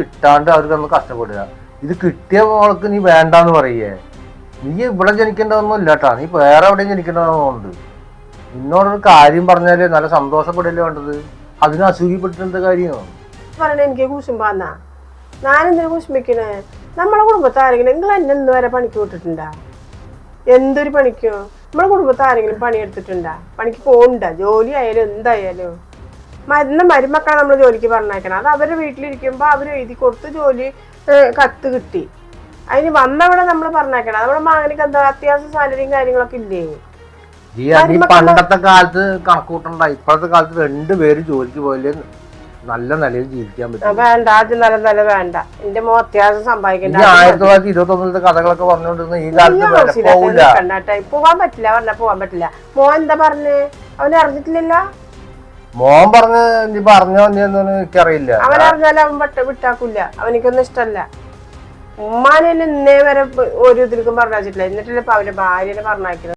കിട്ടാണ്ട് അവർക്ക് ഒന്ന് കഷ്ടപ്പെടുക. ഇത് കിട്ടിയ മോൾക്ക് നീ വേണ്ടാന്ന് പറയേ. നീ ഇവിടെ ജനിക്കേണ്ടതൊന്നും ഇല്ലാട്ടാ, നീ വേറെ എവിടെയും ജനിക്കേണ്ടതെന്നുണ്ട്. നിന്നോടൊരു കാര്യം പറഞ്ഞാല് നല്ല സന്തോഷപ്പെടല്ലേ വേണ്ടത്, അതിന് അസൂയപ്പെട്ടിട്ട് കാര്യം പറഞ്ഞ എനിക്ക് കുശുമ്പാന്നാ. ഞാനെന്തിനു കുശുമ്പിക്കണേ? നമ്മളെ കുടുംബത്തെ ആരെങ്കിലും നിങ്ങൾ എന്നെ ഇന്ന് വരെ പണിക്ക് വിട്ടിട്ടുണ്ടാ? എന്തൊരു പണിക്കോ? നമ്മളെ കുടുംബത്തെ ആരെങ്കിലും പണിയെടുത്തിട്ടുണ്ടാ? പണിക്ക് പോകണ്ട, ജോലി ആയാലും എന്തായാലും മരുമക്കളെ നമ്മൾ ജോലിക്ക് പറഞ്ഞേക്കണം. അത് അവരുടെ വീട്ടിലിരിക്കുമ്പോ അവര് എഴുതി കൊടുത്ത് ജോലി കത്ത് കിട്ടി, അതിന് വന്നവിടെ നമ്മൾ പറഞ്ഞേക്കണം. നമ്മുടെ മകനിക്ക് എന്താ അത്യാവശ്യം സാലറിയും കാര്യങ്ങളൊക്കെ ഇല്ലേ? പണ്ടത്തെ കാലത്ത് കണക്കൂട്ടണ്ട, ഇപ്പോഴത്തെ കാലത്ത് രണ്ടുപേരും ജോലിക്ക് പോയാലേ നല്ല നിലയിൽ ജീവിക്കാൻ പറ്റും. വേണ്ട, അത് നല്ല വേണ്ട. എന്റെ മോ അത്യാവശ്യം സമ്പാദിക്കണ്ട. 1921 കഥകളൊക്കെ പറഞ്ഞുകൊണ്ടിരുന്ന ഈ കാലത്ത് പോവാൻ പറ്റില്ല, പറഞ്ഞ പോവാൻ പറ്റില്ല. മോ എന്താ പറഞ്ഞേ? അവന് അറിഞ്ഞിട്ടില്ലല്ലോ. മോൻ പറഞ്ഞോ എനിക്കറിയില്ല. അവനറിഞ്ഞാലും അവൻ വിട്ടാക്കൂല, അവനിക്കൊന്നും ഇഷ്ടല്ല. ഉമ്മാനെ ഇന്നേ വരെ ഒരു ഇതിലേക്കും പറഞ്ഞിട്ടില്ല. എന്നിട്ടല്ലേ ഇപ്പൊ അവന്റെ ഭാര്യനെ പറഞ്ഞയക്കുന്നത്.